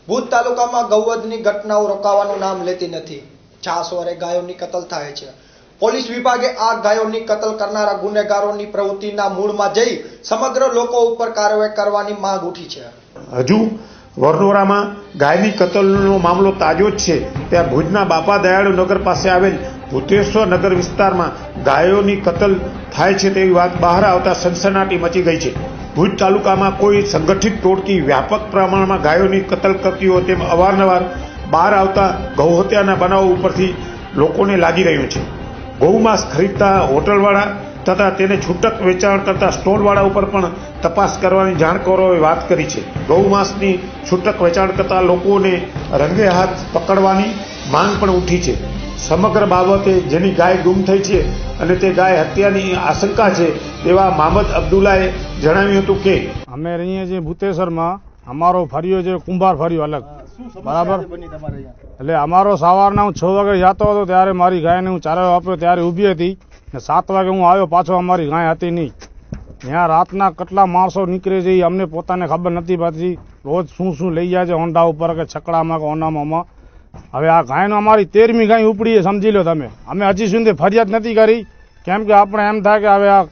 ભુજ તાલુકામાં ગૌવધની ઘટનાઓ રોકાવાનું નામ લેતી નથી। છાસવારે ગાયોની કતલ થાય છે। પોલીસ વિભાગે આ ગાયોની કતલ કરનારા ગુનેગારોની પ્રવૃત્તિના મૂળમાં જઈ સમગ્ર લોકો ઉપર કાર્યવાહી કરવાની માંગ ઉઠી છે। હજુ વરનોરામાં ગાયની કતલનો મામલો તાજો જ છે ત્યાં ભુજના બાપા દયાળુ નગર પાસે આવેલ ભૂતેશ્વર નગર વિસ્તારમાં ગાયોની કતલ થાય છે તેવી વાત બહાર આવતા સનસનાટી મચી ગઈ છે। ભુજ તાલુકામાં કોઈ સંગઠિત ટોળકી વ્યાપક પ્રમાણમાં ગાયોની કતલ કરતી હોય તેમ અવારનવાર બહાર આવતા ગૌહત્યાના બનાવો ઉપરથી લોકોને લાગી રહ્યું છે। ગૌમાંસ ખરીદતા હોટલવાળા તથા તેને છૂટક વેચાણ કરતા સ્ટોલવાળા ઉપર પણ તપાસ કરવાની જાણકારોએ વાત કરી છે। ગૌમાંસની છૂટક વેચાણ કરતા લોકોને રંગે હાથ પકડવાની માંગ પણ ઉઠી છે। સમગ્ર બાબતે જેની ગાય ગુમ થઈ છે અને તે ગાય હત્યાની આશંકા છે તેવા મહમદ અબ્દુલ્લાએ જણાવ્યું હતું કે અમે રહીએ છીએ ભૂતેશ્વરમાં। અમારો ફર્યો છે કુંભાર ફર્યો અલગ બરાબર। એટલે અમારો સવારના હું 6 વાગે જતો હતો ત્યારે મારી ગાયને હું ચારો આપ્યો ત્યારે ઊભી હતી ને 7 વાગે હું આવ્યો પાછો અમારી ગાય હતી નહીં। ત્યાં રાતના કેટલા માણસો નીકળે છે એ અમને પોતાને ખબર નથી પડતી। રોજ શું લઈ જાય છે હોન્ડા ઉપર કે છકડામાં કે ઓનામાં। હવે આ ગાયનો અમારી 13મી ગાય ઉપડી સમજી લો તમે। અમે હજી સુધી ફરિયાદ નથી કરી કેમ કે આપણે એમ થાય કે હવે આ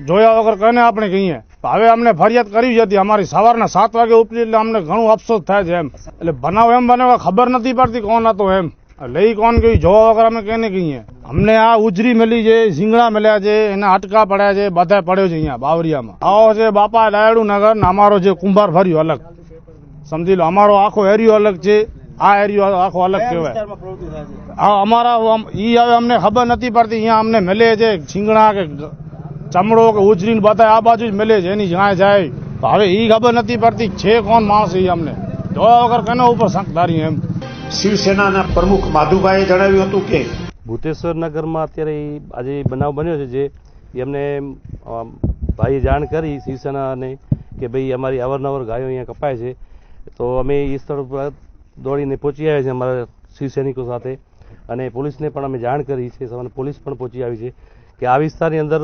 જોયા વગર કને આપણે કહીએ। હવે અમને ફરિયાદ કરી હતી અમારી સવારના 7 વાગે ઉપડી એટલે અમને ઘણું અફસોસ થાય છે એમ। એટલે બનાવ એમ બને ખબર નથી પડતી કોણ હતો એમ લઈ કોણ ગયું જોવા વગર અમે કેને કહીએ। અમને આ ઉજરી મળી છે, ઝીંગડા મળ્યા છે, એના હાટકા પડ્યા છે, બધા પડ્યો છે અહીંયા બાવરિયામાં। આવો છે બાપા દયાળુ નગર ને અમારો જે કુંભાર ફર્યો અલગ સમજી લો। અમારો આખો એરિયો અલગ છે, આ એરિયો આખો અલગ કહેવાય। હા અમારા ઈ હવે અમને ખબર નથી પડતી। અહીંયા અમને મળે છે ઝીંગડા કે ચમડો કે ઉજરી બધા આ બાજુ જ મળે છે એની ગાય જાય। તો હવે ઈ ખબર નથી પડતી છે કોણ માણસ એ અમને જોવા વગર કેના ઉપર શંક ધારી એમ। શિવસેનાના પ્રમુખ માધુભાઈએ જણાવ્યું હતું કે ભૂતેશ્વર નગરમાં અત્યારે આજે બનાવ બન્યો છે જે એમને ભાઈએ જાણ કરી શિવસેનાને કે ભાઈ અમારી અવારનવાર ગાયો અહીંયા કપાય છે। તો અમે એ સ્થળ પર દોડીને પહોંચી આવ્યા છીએ અમારા શિવસૈનિકો સાથે અને પોલીસને પણ અમે જાણ કરી છે। પોલીસ પણ પહોંચી આવી છે કે આ વિસ્તારની અંદર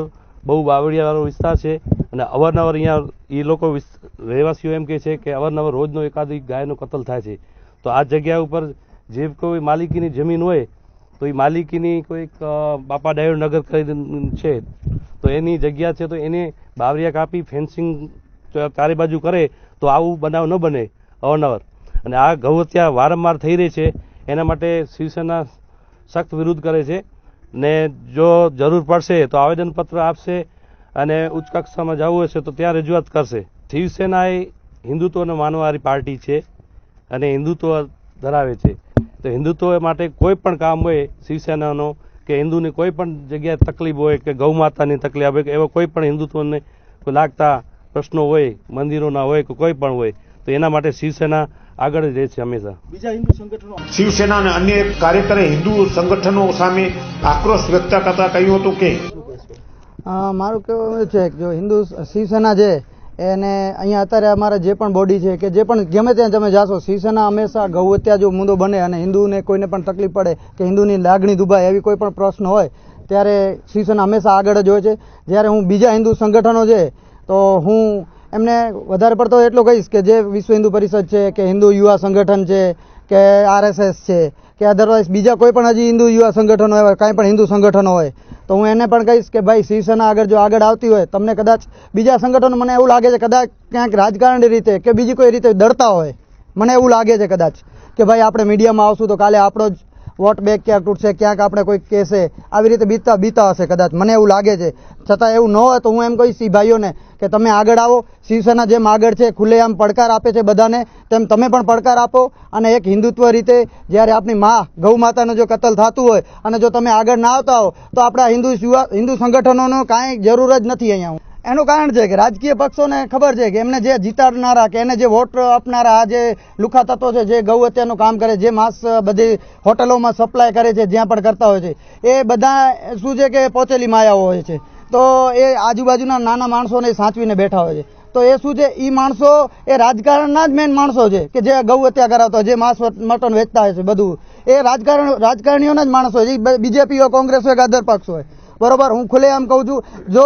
બહુ બાવળિયાવાળો વિસ્તાર છે અને અવારનવાર અહીંયા એ લોકો રહેવાસીઓ એમ કહે છે કે અવારનવાર રોજનો એકાદી ગાયનો કતલ થાય છે। તો આ જગ્યા ઉપર જે કોઈ માલિકીની જમીન હોય તો એ માલિકીની કોઈક બાપા દયાળુ નગર છે તો એની જગ્યા છે તો એને બાવરિયા કાપી ફેન્સિંગ ચારે બાજુ કરે તો આવું બનાવ ન બને અવારનવાર। અને આ ગૌહત્યા વારંવાર થઈ રહી છે એના માટે શિવસેના સખ્ત વિરોધ કરે છે ને જો જરૂર પડશે તો આવેદનપત્ર આપશે અને ઉચ્ચ કક્ષામાં જવું હશે તો ત્યાં રજૂઆત કરશે। શિવસેના એ હિન્દુત્વને માનવાવાળી પાર્ટી છે અને હિન્દુત્વ ધરાવે છે। તો હિન્દુત્વ માટે કોઈ પણ કામ હોય શિવસેનાનો કે હિન્દુની કોઈ પણ જગ્યાએ તકલીફ હોય કે ગૌ માતાની તકલીફ હોય કે એવો કોઈ પણ હિન્દુત્વને લાગતા પ્રશ્નો હોય મંદિરોના હોય કે કોઈ પણ હોય તો એના માટે શિવસેના આગળ જ રહે છે હંમેશા। બીજા હિન્દુ સંગઠનો શિવસેના અને અન્ય એક કાર્યકરે હિન્દુ સંગઠનો સામે આક્રોશ વ્યક્ત કરતા કહ્યું હતું કે મારું કહેવું છે કે જો હિન્દુ શિવસેના છે એને અહીંયા અત્યારે અમારા જે પણ બોડી છે કે જે પણ ગમે ત્યાં તમે જાશો શિવસેના હંમેશા ગૌહત્યા જો મુદ્દો બને અને હિન્દુને કોઈને પણ તકલીફ પડે કે હિન્દુની લાગણી દુભાય એવી કોઈ પણ પ્રશ્ન હોય ત્યારે શિવસેના હંમેશા આગળ જ હોય છે। જ્યારે હું બીજા હિન્દુ સંગઠનો છે તો હું એમને વધારે પડતો એટલો કહીશ કે જે વિશ્વ હિન્દુ પરિષદ છે કે હિન્દુ યુવા સંગઠન છે કે RSS છે કે અધરવાઇઝ બીજા કોઈ પણ હજી હિન્દુ યુવા સંગઠનો હોય કાંઈ પણ હિન્દુ સંગઠનો હોય તો હું એને પણ કહીશ કે ભાઈ શિવસેના આગળ જો આગળ આવતી હોય તમને કદાચ બીજા સંગઠનો મને એવું લાગે છે કદાચ ક્યાંક રાજકારણની રીતે કે બીજી કોઈ રીતે ડરતા હોય મને એવું લાગે છે કદાચ કે ભાઈ આપણે મીડિયામાં આવશું તો કાલે આપણો જ વોટ બેક ક્યાંક તૂટશે ક્યાંક આપણે કોઈ કહેશે આવી રીતે બીતા હશે કદાચ મને એવું લાગે છે। છતાં એવું ન હોય તો હું એમ કહીશ એ ભાઈઓને કે તમે આગળ આવો। શિવસેના જેમ આગળ છે ખુલ્લેઆમ પડકાર આપે છે બધાને તેમ તમે પણ પડકાર આપો અને એક હિન્દુત્વ રીતે જ્યારે આપણી ગૌ માતાનું જો કતલ થતું હોય અને જો તમે આગળ ના આવતા હો તો આપણા હિન્દુ સંગઠનોનો કાંઈ જરૂર જ નથી અહીંયા। એનું કારણ છે કે રાજકીય પક્ષોને ખબર છે કે એમને જે જીતાડનારા કે એને જે વોટ આપનારા આ જે લુખા તત્વો છે જે ગૌ હત્યાનું કામ કરે જે માંસ બધી હોટલોમાં સપ્લાય કરે છે જ્યાં પણ કરતા હોય છે એ બધા શું છે કે પોચેલી માયાઓ હોય છે। તો એ આજુબાજુના નાના માણસોને સાચવીને બેઠા હોય છે। તો એ શું છે એ માણસો એ રાજકારણના જ મેન માણસો છે કે જે ગૌ હત્યા કરાવતા હોય જે માંસ મટન વેચતા હોય છે બધું એ રાજકારણીઓના જ માણસો છે। બીજેપી હોય કોંગ્રેસ હોય કે અધર પક્ષ હોય બરોબર। હું ખુલ્લેઆમ કહું છું જો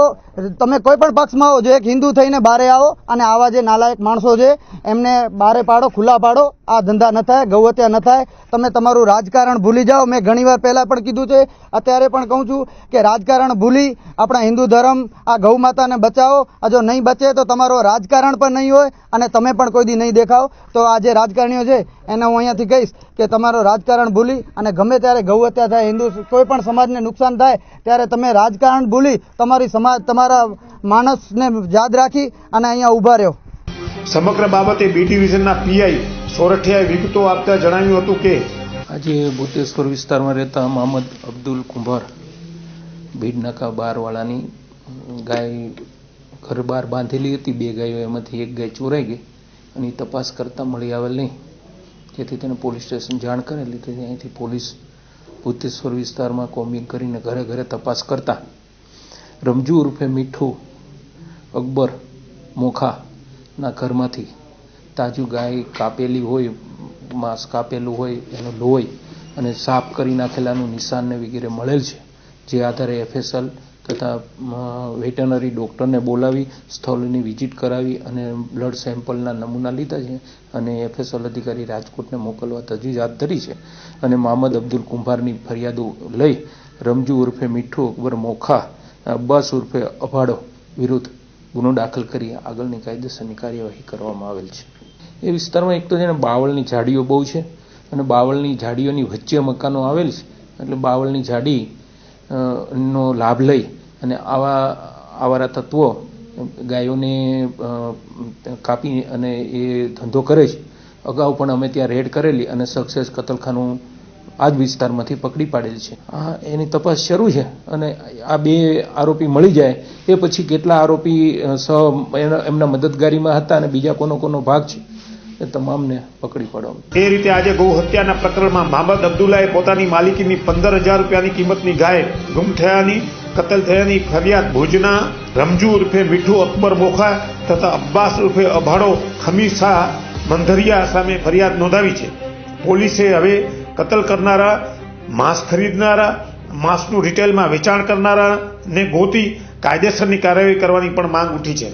તમે કોઈ પણ પક્ષમાં આવો જો એક હિન્દુ થઈને બહાર આવો અને આવા જે નાલાયક માણસો છે એમને બહાર પાડો ખુલ્લા પાડો આ ધંધા ન થાય, ગૌહત્યા ન થાય. તમે તમારું રાજકારણ ભૂલી જાઓ. મેં ઘણીવાર પહેલા પણ કીધું છે, અત્યારે પણ કહું છું કે રાજકારણ ભૂલી આપણા હિન્દુ ધર્મ, આ ગૌ માતાને બચાવો. આ જો નહીં બચે તો તમારો રાજકારણ પણ નહીં હોય અને તમે પણ કોઈ દી નહીં દેખાવ. તો આ જે રાજકારણીઓ છે એને હું અહીંયાથી કહીશ કે તમારો રાજકારણ ભૂલી અને ગમે ત્યારે ગૌ હત્યા થાય, હિન્દુ કોઈ પણ સમાજને નુકસાન થાય ત્યારે તમે રાજકારણ ભૂલી તમારી સમાજ, તમારા માણસને યાદ રાખી અને અહીંયા ઊભા રહ્યો. સમગ્ર બાબતે બી ડિવિઝનના પીઆઈ સોરઠિયાએ વિગતો આપતા જણાવ્યું હતું કે આજે ભૂતેશ્વર વિસ્તારમાં રહેતા મોહમ્મદ અબ્દુલ કુંભાર ભીડ નાકા બારવાળાની ગાય ઘર બહાર બાંધેલી હતી. 2 ગાયો, એમાંથી 1 ગાય ચોરાઈ ગઈ અને તપાસ કરતાં મળી આવેલ નહીં, જેથી તેને પોલીસ સ્ટેશન જાણ કરેલી. તેથી અહીંથી પોલીસ ભૂતેશ્વર વિસ્તારમાં કોમ્બિંગ કરીને ઘરે ઘરે તપાસ કરતા રમજુ ઉર્ફે મીઠું અકબર મોખાના ઘરમાંથી તાજું ગાય કાપેલી હોય, માંસ કાપેલું હોય, એનો લોહી અને સાફ કરી નાખેલાનું નિશાનને વગેરે મળેલ છે. જે આધારે FSL તથા વેટરનરી ડૉક્ટરને બોલાવી સ્થળની વિઝિટ કરાવી અને બ્લડ સેમ્પલના નમૂના લીધા છે અને FSL અધિકારી રાજકોટને મોકલવા તજવીજ હાથ ધરી છે. અને મોહમ્મદ અબ્દુલ કુંભારની ફરિયાદો લઈ રમજુ ઉર્ફે મીઠું અકબર મોખા, અબ્બાસ ઉર્ફે અભાડો વિરુદ્ધ ગુનો દાખલ કરી આગળની કાયદેસરની કાર્યવાહી કરવામાં આવેલ છે. એ વિસ્તારમાં એક તો છે ને બાવળની ઝાડીઓ બહુ છે અને બાવળની ઝાડીઓની વચ્ચે મકાનો આવેલ છે, એટલે બાવળની ઝાડી નો લાભ લઈ અને આવારા તત્વો ગાયોને કાપી અને એ ધંધો કરે છે. અગાઉ પણ અમે ત્યાં રેડ કરેલી અને સક્સેસ કતલખાનું આ જ વિસ્તારમાંથી પકડી પાડેલ છે. એની તપાસ શરૂ છે અને આ 2 આરોપી મળી જાય એ પછી કેટલા આરોપી એમના મદદગારીમાં હતા અને બીજા કોનો ભાગ છે એ તમામને પકડી પાડવામાં. એ રીતે આજે ગૌ હત્યાના પ્રકરણમાં મોહમ્મદ અબ્દુલ્લાએ પોતાની માલિકીની 15,000 રૂપિયાની કિંમતની ગાય ગુમ થયાની, કતલ થયાની ફરિયાદ ભુજના રમજુ ઉર્ફે મીઠું અકબર મોખા તથા અબ્બાસ ઉર્ફે અભાડો ખમીસા મંધરિયા સામે ફરિયાદ નોંધાવી છે. પોલીસે હવે કતલ કરનારા, માંસ ખરીદનારા, માંસનું રિટેલમાં વેચાણ કરનારાને ગોતી કાયદેસરની કાર્યવાહી કરવાની પણ માંગ ઉઠી છે.